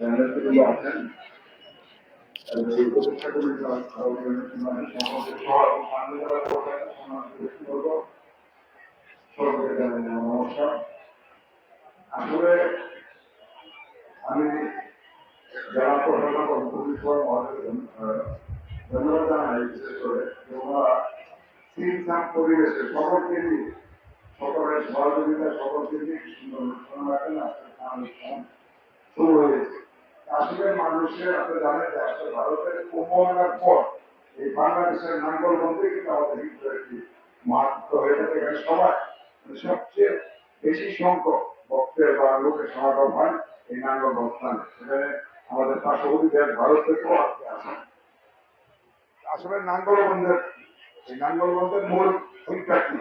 আছেন এই প্রতিষ্ঠা কমিটি সবাইকে জানাই নমস্কার। আসলে আমি যারা প্রশাসন ও পুলিশ ধন্যবাদ জানাই, বিশেষ করে ওনারা সিনসাম পরিবেশে সকলকে নিয়ে সকলের সহযোগিতা সকলকে নিয়ে সুন্দর অনুষ্ঠান রাখেন। অনুষ্ঠান শুরু হয়েছে। আসলে মানুষের আপনি জানেন যে আসলে ভারতের উন্নয়নের পর এই বাংলাদেশের নাঙ্গলবন্দি কিন্তু আমাদের হিন্দু একটি মাত্র হয়ে থাকে। এখানে সবাই সবচেয়ে বেশি সংখ্যক ভক্তের বা লোকের সমাগম হয় এই নাঙ্গলবন্দ স্থানে। সেখানে আমাদের পার্শ্ববর্তী দেশ ভারত থেকেও আসতে আসেন। আসলে নাঙ্গলবন্দের মূল চিন্তা কি?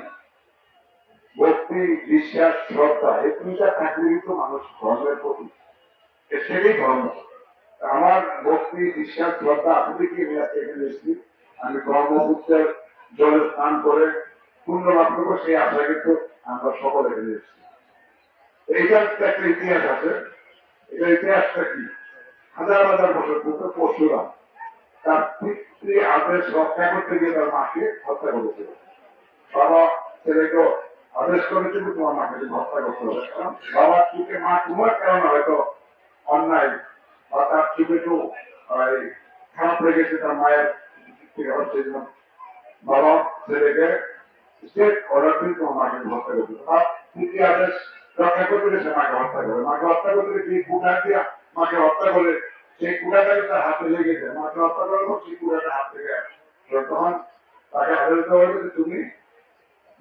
ভক্তি, বিশ্বাস, শ্রদ্ধা, এই তিনটা থাকলে কিন্তু মানুষ ধর্মের প্রতি সেটাই ধর্ম। আমার ভক্তি, বিশ্বাস, শ্রদ্ধা আসলে কি এখানে এসেছি আমি ব্রহ্মপুত্রের জলে স্নান করে পূর্ণ লাভ করবো, সেই আশা কিন্তু আমরা সকলে এখানে এসেছি। এইটার একটা ইতিহাস আছে। এটা ইতিহাসটা কি? হাজার হাজার বছর পূর্বে পরশুরাম তার পিতৃ আদেশ রক্ষা করতে গিয়ে তার মাকে হত্যা করেছিল। বাবা ছেলেকে আদেশ করেছিল তোমার মাকে হত্যা করতে হবে, কারণ বাবার চুকে মা তোমার কারণে হয়তো অন্যায় বা তার চুকে একটু খারাপ লেগেছে তার মায়ের থেকে হচ্ছে বাবা ছেলেকে স্টেট অর্ডার দিয়ে তোমার মাকে হত্যা করতে তার তৃতীয় আদেশ রক্ষা করতে সে মাকে হত্যা করে। মাকে হত্যা করতে সেই কুঠার দিয়ে মাকে হত্যা করে, সেই কুঠাটাকে তার হাতে লেগেছে। মাকে হত্যা করার পর সেই কুঠাটা হাত থেকে তখন তাকে আদেশ দেওয়া হয়েছে যে তুমি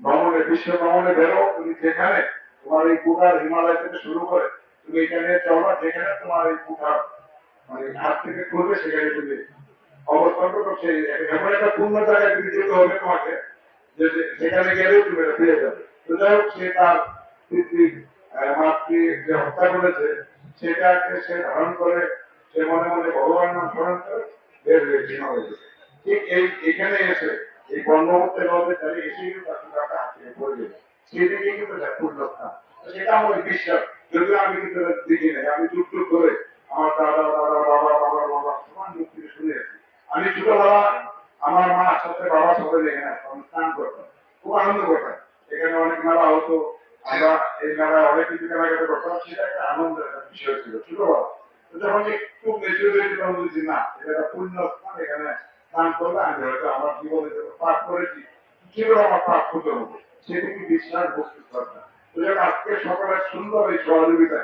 ভ্রমণে বিশ্ব ভ্রমণে বেরো, তুমি যেখানে তোমার এই কুঠার হিমালয় থেকে শুরু করে তুমি এখানে চলো, যেখানে তোমার এই কুঠার মানে হাত থেকে খুলবে সেখানে তুমি অবস্থান করো। সেই এমন একটা পূর্ণ জায়গায় তুমি যেতে হবে তোমাকে, যে সেখানে গেলেও তুমি এটা ফিরে যাবে। তো যাই হোক, সে তার পিতৃ মাতৃ যে হত্যা করেছে সেটাকে সে ধারণ করে সে মনে মনে ভগবান নাম স্মরণ করে বের হয়েছে হিমালয়। ঠিক এখানে এসে এই ব্রহ্মপুত্রের মধ্যে তাহলে এসে কিন্তু তার টাকা হাত থেকে পড়ে যাবে, সেদিকে কিন্তু পূর্ণ স্থান। সেটা আমার বিশ্বাস, যদিও আমি কিন্তু দেখি নাই। আমি যুগ যুগ ধরে আমার দাদা দাদা বাবা বাবা বাবা সমান যুগ থেকে শুনে এসেছি। আমি ছোটবেলা আমার মার সাথে বাবার সাথে এখানে আসতাম, স্নান করতাম, খুব আনন্দ করতাম। এখানে অনেক মেলা হতো, আমরা এই মেলায় অনেক কিছু কেনাকাটা করতাম। সেটা একটা আনন্দের একটা বিষয় ছিল ছোটবেলা। তো যখন একটু মেচুর হয়েছে তখন বুঝছি না, এটা একটা পূর্ণ স্থান, এখানে স্নান করলে আমি হয়তো আমার জীবনে যত পাপ করেছি সেগুলো আমার পাপ করতে হবে, সেটিকে বিশ্বাস বস্তু শ্রদ্ধা। তো যখন আজকে সকালের সুন্দর এই সহযোগিতা,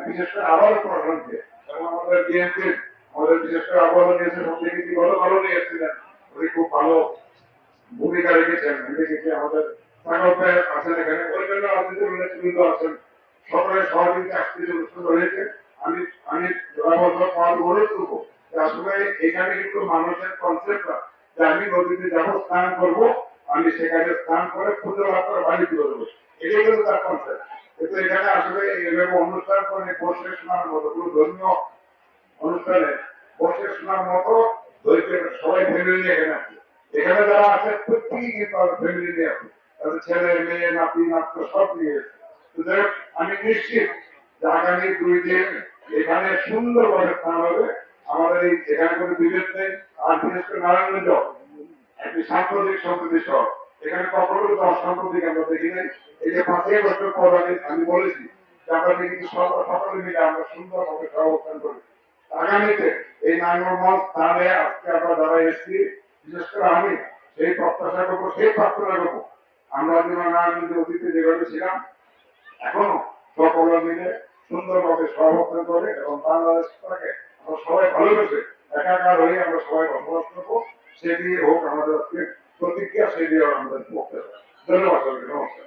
বিশেষ করে আবারও প্রশাসনকে এবং আমাদের বিএনপির আমাদের বিশেষ করে আবারও নিয়েছে সত্যি ভালো ভালো নিয়েছিলেন, উনি খুব ভালো ভূমিকা রেখেছেন। দেখেছি আমাদের সাগর আছেন, এখানে অন্যান্য রাজনীতির নেতৃবৃন্দ আছেন, সকলের সহযোগিতা আসতে সুন্দর হয়েছে। আমি আমি অনুরোধ করবো আসলে এখানে কিন্তু মানুষের কনসেপ্ট যে আমি নদীতে যাবো, স্নান করবো, আমি সেখানে স্নান করে পুজো লাভ করে বাড়ি তুলে দেবো, এটাই কিন্তু তার কনসেপ্ট। কিন্তু এখানে আসলে এইভাবে অনুষ্ঠান করে বসে শোনার মতো কোনো ধর্মীয় অনুষ্ঠানে বসে শোনার মতো সবাই ফ্যামিলি নিয়ে এখানে আছে। এখানে যারা আছে প্রত্যেকেই কিন্তু ফ্যামিলি নিয়ে আছে, তাদের ছেলে মেয়ে নাতি নাত্য সব নিয়ে এসেছে। আমি নিশ্চিত যে আগামী 2 দিন এখানে সুন্দরভাবে স্থান হবে। আমাদের এই এখানে কোনো বিভেদ নেই। আর বিশেষ করে নারায়ণগঞ্জ একটি সাম্প্রতিক সম্প্রীতি শহর, এখানে কখনো কিন্তু অসাম্প্রতিক আমরা দেখি নাই। এই যে 5 বছর পর আমি বলেছি যে আমরা কিন্তু সকলে মিলে আমরা সুন্দরভাবে সহাবস্থান করি। আগামীতে এই নাঙ্গলমঞ্চ স্থানে আজকে আমরা যারা এসেছি, বিশেষ করে আমি সেই প্রত্যাশা করবো, সেই প্রার্থনা করবো আমরা যেন নারায়ণগঞ্জের অতীতে যেভাবে ছিলাম এখনো সকলে মিলে সুন্দরভাবে সহাবস্থান করে এবং বাংলাদেশটাকে আমরা সবাই ভালোবেসে একাকার হয়ে আমরা সবাই বসবাস করবো। সেটি হোক আমাদের আজকে প্রতিক্রিয়া, সেটি আমাদের পক্ষে। ধন্যবাদ। নমস্কার।